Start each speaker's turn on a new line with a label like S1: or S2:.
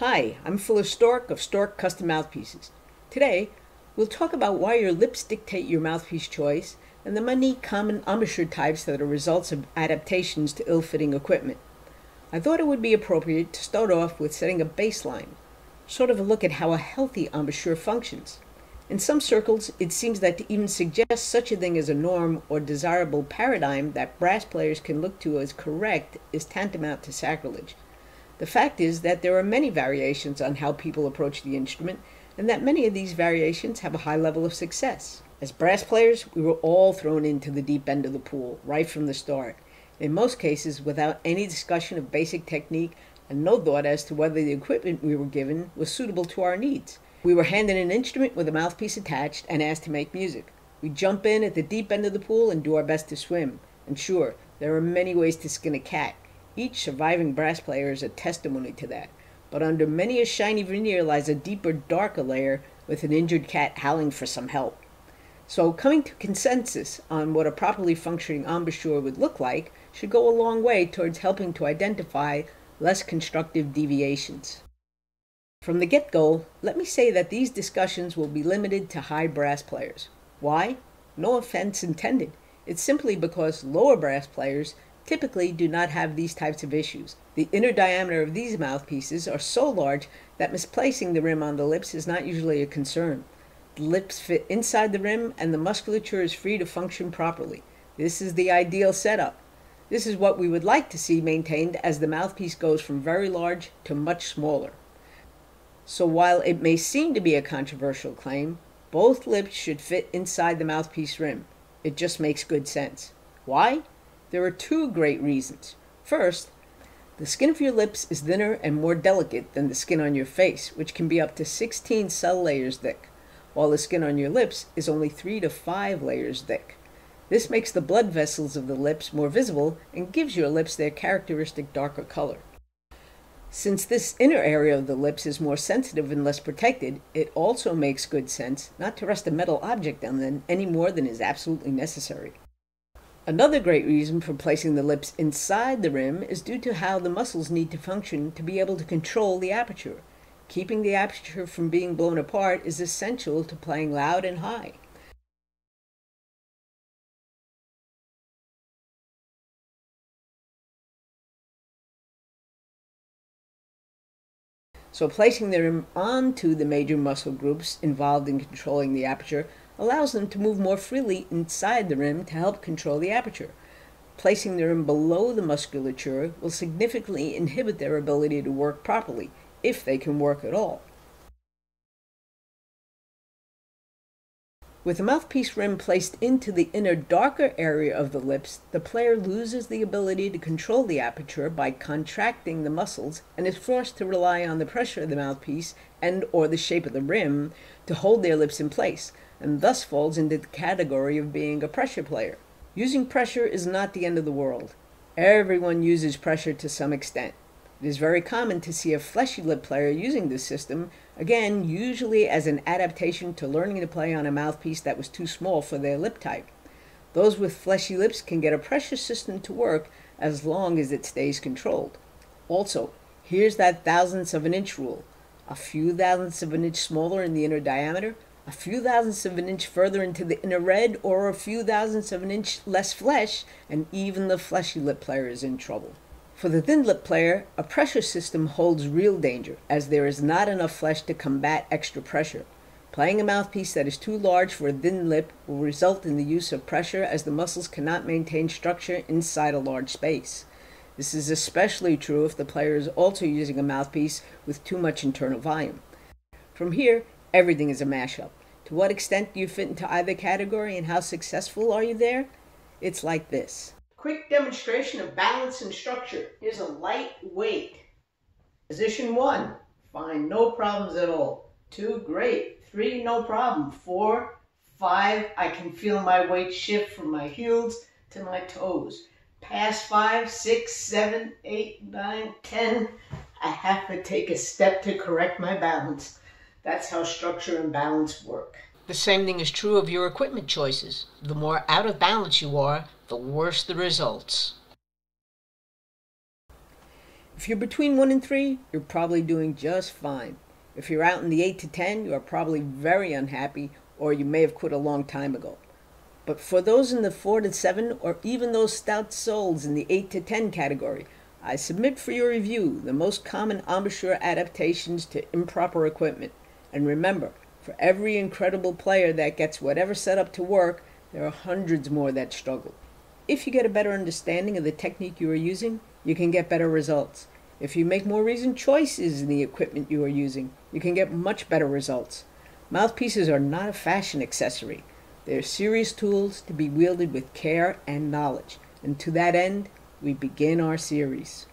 S1: Hi, I'm Fuller Stork of Stork Custom Mouthpieces. Today, we'll talk about why your lips dictate your mouthpiece choice and the many common embouchure types that are results of adaptations to ill-fitting equipment. I thought it would be appropriate to start off with setting a baseline, sort of a look at how a healthy embouchure functions. In some circles, it seems that to even suggest such a thing as a norm or desirable paradigm that brass players can look to as correct is tantamount to sacrilege. The fact is that there are many variations on how people approach the instrument, and that many of these variations have a high level of success. As brass players, we were all thrown into the deep end of the pool, right from the start, in most cases without any discussion of basic technique and no thought as to whether the equipment we were given was suitable to our needs. We were handed an instrument with a mouthpiece attached and asked to make music. We jump in at the deep end of the pool and do our best to swim. And sure, there are many ways to skin a cat. Each surviving brass player is a testimony to that. But under many a shiny veneer lies a deeper, darker layer with an injured cat howling for some help. So coming to consensus on what a properly functioning embouchure would look like should go a long way towards helping to identify less constructive deviations. From the get-go, let me say that these discussions will be limited to high brass players. Why? No offense intended. It's simply because lower brass players typically do not have these types of issues. The inner diameter of these mouthpieces are so large that misplacing the rim on the lips is not usually a concern. The lips fit inside the rim and the musculature is free to function properly. This is the ideal setup. This is what we would like to see maintained as the mouthpiece goes from very large to much smaller. So while it may seem to be a controversial claim, both lips should fit inside the mouthpiece rim. It just makes good sense. Why? There are two great reasons. First, the skin of your lips is thinner and more delicate than the skin on your face, which can be up to 16 cell layers thick, while the skin on your lips is only 3 to 5 layers thick. This makes the blood vessels of the lips more visible and gives your lips their characteristic darker color. Since this inner area of the lips is more sensitive and less protected, it also makes good sense not to rest a metal object on them any more than is absolutely necessary. Another great reason for placing the lips inside the rim is due to how the muscles need to function to be able to control the aperture. Keeping the aperture from being blown apart is essential to playing loud and high. So placing the rim onto the major muscle groups involved in controlling the aperture allows them to move more freely inside the rim to help control the aperture. Placing the rim below the musculature will significantly inhibit their ability to work properly, if they can work at all. With the mouthpiece rim placed into the inner darker area of the lips, the player loses the ability to control the aperture by contracting the muscles and is forced to rely on the pressure of the mouthpiece and or the shape of the rim to hold their lips in place, and thus falls into the category of being a pressure player. Using pressure is not the end of the world. Everyone uses pressure to some extent. It is very common to see a fleshy lip player using this system, again, usually as an adaptation to learning to play on a mouthpiece that was too small for their lip type. Those with fleshy lips can get a pressure system to work as long as it stays controlled. Also, here's that thousandths of an inch rule. A few thousandths of an inch smaller in the inner diameter, a few thousandths of an inch further into the inner red, or a few thousandths of an inch less flesh, and even the fleshy lip player is in trouble. For the thin lip player, a pressure system holds real danger, as there is not enough flesh to combat extra pressure. Playing a mouthpiece that is too large for a thin lip will result in the use of pressure, as the muscles cannot maintain structure inside a large space. This is especially true if the player is also using a mouthpiece with too much internal volume. From here, everything is a mashup. To what extent do you fit into either category, and how successful are you there? It's like this. Quick demonstration of balance and structure. Here's a light weight. Position 1, fine, no problems at all. 2, great. 3, no problem. 4, 5, I can feel my weight shift from my heels to my toes. Past 5, 6, 7, 8, 9, 10, I have to take a step to correct my balance. That's how structure and balance work. The same thing is true of your equipment choices. The more out of balance you are, the worse the results. If you're between 1 and 3, you're probably doing just fine. If you're out in the 8 to 10, you are probably very unhappy, or you may have quit a long time ago. But for those in the 4 to 7, or even those stout souls in the 8 to 10 category, I submit for your review the most common embouchure adaptations to improper equipment. And remember, for every incredible player that gets whatever set up to work, there are hundreds more that struggle. If you get a better understanding of the technique you are using, you can get better results. If you make more reasoned choices in the equipment you are using, you can get much better results. Mouthpieces are not a fashion accessory. They are serious tools to be wielded with care and knowledge. And to that end, we begin our series.